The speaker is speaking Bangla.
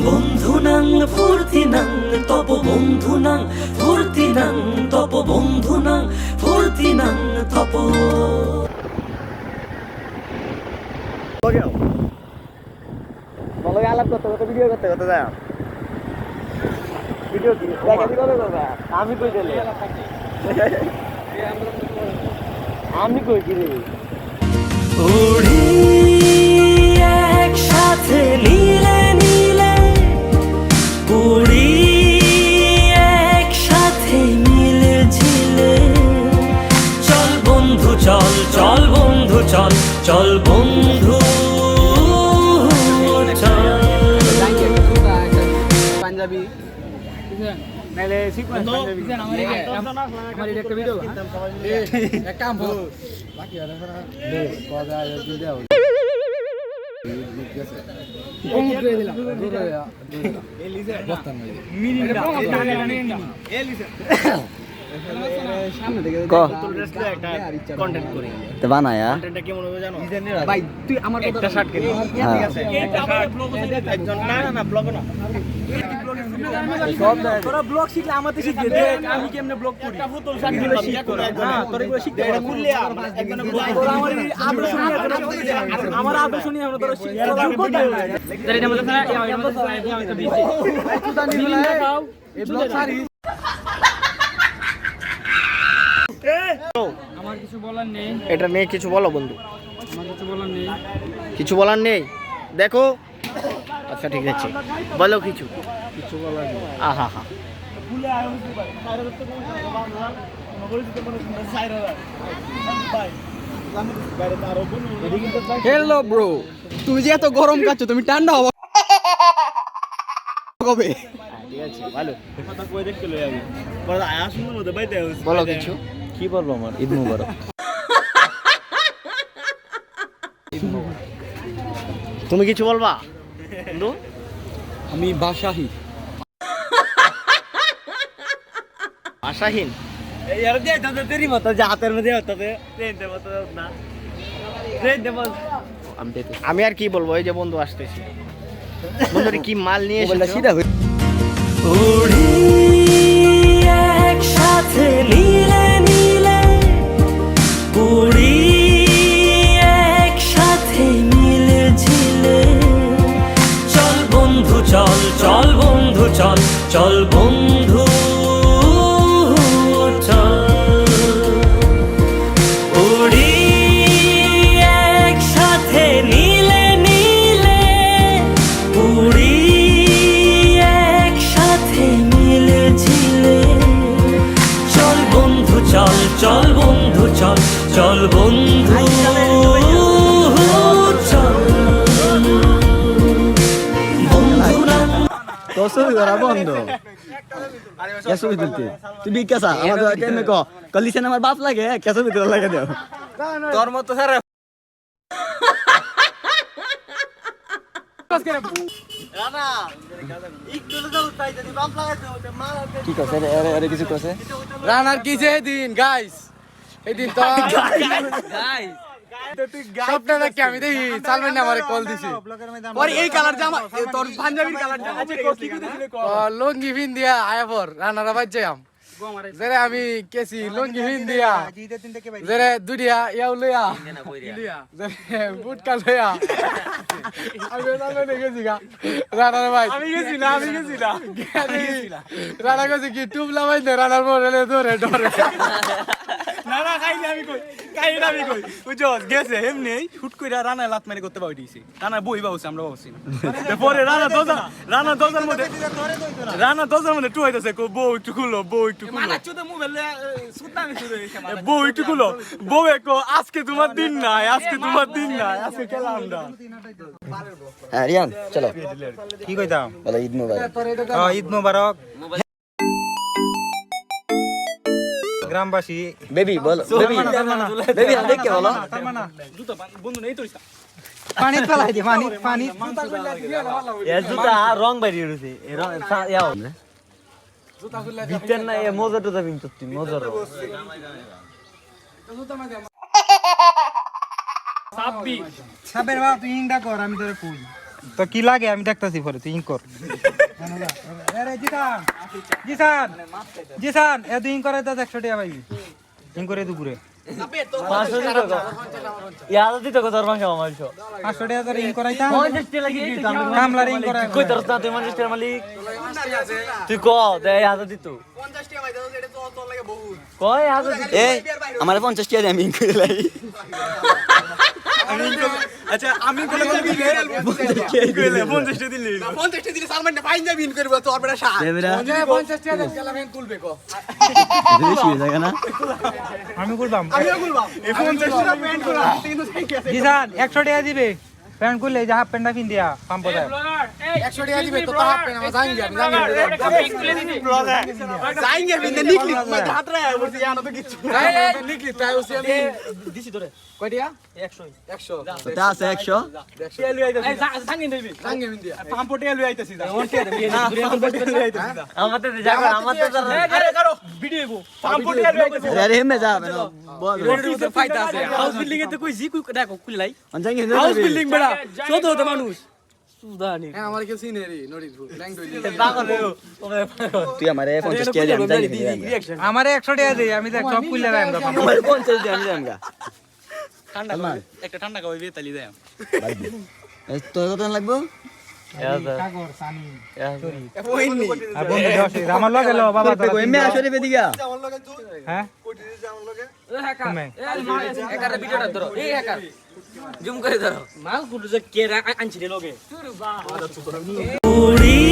বন্ধুনাং ফুর্তিনাং তপ বন্ধুনাং ফুর্তিনাং তপ বন্ধুনাং ফুর্তিনাং তপ। বলো আলাপ করতে করতে ভিডিও করতে করতে যায় ভিডিও কি দেখাবি কবে করবা? আমি কই দিলে আমি কই কি রে উড়ি একসাথে নীলে নীলে, উড়ি একসাথে মিলে ঝিলে। চল বন্ধু চল, চল বন্ধু চল, চল বন্ধু পাঞ্জাবি নাইলে সিকোয়েন্স পাঞ্জাবি আমার একটা ভিডিও এক কাম কর বাকি আর দে কজা দিল দাও কোন করে দিলাম এলিসা বস্তান নাই মিনিট এলিসা সামনে থেকে একটা কন্টেন্ট করি তো বানায়া কন্টেন্টটা কেমন হবে জানো ভাই তুই আমার একটা শার্ট কিনে ঠিক আছে একটা শার্ট একজন না না ব্লগ না সব তোরা ব্লগ শিখলে আমাতে শিখবে দেখ আমি কেমনে ব্লগ করি একটা বোতল শার্ট দিলে শিখ তোরা হ্যাঁ তোরা এগুলো শিখতে এটা খুললে একজন তোরা আমার আদর্শ শুনি আমার আদর্শ শুনি আমরা তোরা শিখ তোরা কোথায় যারা এটা মধ্যে এর মধ্যে আমি তো দিছি তুই নিলে খাও এই ব্লগ সারি আমার কিছু বলার নেই এটা নেই কিছু বলো বন্ধু আমার কিছু বলার নেই কিছু বলার নেই দেখো আচ্ছা ঠিক আছে বলো কিছু কিছু বলার নেই আহা হা হ্যালো ব্রো তুমি যে এত গরম খাচ্ছ তুমি ঠান্ডা হবা কবে ঠিক আছে ভালো কথা কই দেখতে লই আগে পরে আয়া সুন্দর মধ্যে বাইতে বলো কিছু কি বলবো আমার ঈদ মুবারক তুমি কিছু বলবা বন্ধু আমি ভাষাহীন ভাষাহীন यार दे तो तेरी मत जा हाथ में दे होता है ट्रेन दे मत ना ट्रेन दे मत আমি আর কি বলবো এই যে বন্ধু আসতেছি বন্ধুরে কি মাল নিয়ে এসেছো সিধা উড়ি একসাথে নীলে নীলে, উড়ি একসাথে মিলে ঝিলে। চল বন্ধু চল, চল বন্ধু চল, চল বন্ধু চল। উড়ি একসাথে নীলে নীলে, উড়ি একসাথে মিলে ঝিলে। চল বন্ধু চল, চল বন্ধু চল, চল বন্ধু চল। তো ছবি করা বন্ধ কে ছবি তুলতে তুই বিকাশা আমার কেমনে কলিছেন আমার বাপ লাগে কে ছবি তুলা লাগে দেও তোর মত স্যার রানা একটু দাও তাই যদি বাপ লাগাইতে হতে মার কি কছে আরে কিছু কছে রানার কি যে দিন গাইস এই দিন তো গাইস সবটা নাকি আমি দেখি সালমান আমারে কল দিছি পরে এই কালার জামা তোর পাঞ্জাবির কালার জামা কি কইতেছিলে লুঙ্গি পিন দিয়া আয়া পর রানারা বাজ যাম জরে আমি কেসি লুঙ্গি পিন দিয়া জরে দুডিয়া ইয়াও লইয়া জরে বুটকা লইয়া আমি সালমান গেছি গা রানার ভাই আমি গেছি না রানা গেছি কি টুবলা ভাই না রানার মোরে ধরে ডরে না খাইনি আমি কই বুঝছো গেছে এমনি শুট কইরা রানা লাত মারি করতে পাই দিছি রানা বইবা হইছে আমরা বসছি পরে রানা দজার মধ্যে টু হইতাছে বউ একটু খুলো মানে চুতে মোবাইল সুতামি শুরু হইছে বউ একটু খুলো বউ কো আজকে তোমার দিন নাই আজকে খেলা আমরা হ্যাঁ রিয়ান চলো কি কইতাম বলো ঈদ মুবারক ঈদ মোবারক গ্রামবাসী বেবি বলো বেবি বেবি দেখ কে বলো জুতা বন্ধু নেই তো পানি ফেলাই দি পানি এ জুতা রং বাইরে রইছে এ রং ইয়াও জুতা খুলে ভিতর না এ মজা তো যাবিন তো তুই মজা জুতা মা সাব্বি সাবের বাবা তুই ইংডা কর আমি তোরে কই তো কি লাগে আমি দেখতাছি পরে তুই ইন কর আরে জিসান জিসান জিসান এ তুই ইন করে দাও 100 টাকা পাইবি ইন করে দুপুরে 500 টাকা ইয়াদ দিতে কত আর মাংস আমার 500 টাকা তোর ইন করাইতা 50 টাকা লাগি কামলার ইন করাই কই তোর না তুই 50 টাকা মালিক তুই ক দে ইয়াদ দিত 50 টাকা ভাই দাও এটা তো লাগে বহুত কই ইয়াদ এই আমার 50 টাকা দিয়ে আমি ইন করে লাই আচ্ছা আমি কোলে দিলে 50 টাকা দিলে 50 টাকা দিলে সালমান না ফাইন যাবি ইন করব তোর বেটা শাহ দেবরা 50 টাকা গেল আমি তুলবে কো বেশি হয়ে যায় না আমি করবাম আমিও বলবাম এই 50 টাকা পেন্ট করা কিন্তু ঠিক আছে জিসান 100 টাকা দিবে প্যান্ট খুললে যা হাফ প্যান্টটা পিন দিয়া পাম্প যায় 100 টাকা দিবে তো হাফ পেন আমার যাইঙ্গে যাইঙ্গে বিন্দে নিকলি মত হাত রে বসে জানো তো কিছু নিকলি তাই ওসে আমি দিছি তোরে কয় টাকা 100 ওটা আছে 100 যাইঙ্গে বিন্দে পাম্প টাকা লই আইতাছি যা আমাতে জায়গা আমাতে আরে করো ভিডিও পাম্প টাকা লই আইতাছি আরে হেমে যা বেন বল রোডের ফাইটা আছে হাউস বিল্ডিং এ তো কই জি কই দেখো কুলাই অনজাঙ্গে হাউস বিল্ডিং বেড়া শত হতো মানুষ সুদানি হ্যাঁ আমার কেউ চিনে রে নড়ির ব্যাংক দইলি পাগল তুই আমারে 50 টাকা দিয়ে আমি জানি আমারে 100 টাকা দে আমি দেখ সব খুললে রাখলাম আমার 50 দিয়ে আমি জানি ঠান্ডা একটা ঠান্ডা খাওয়াই বেতালি দেয় তোর কত লাগবে ওইনি আর বন্ধু দশ আমার লগে লো বাবা তোরা এমে আসরে বেদিগা হ্যাঁ তুমি একারে ভিডিওটা ধরো এই হ্যাকার জুম করে ধরো মাল গুলো যে কে আনছি রে লগে উড়ি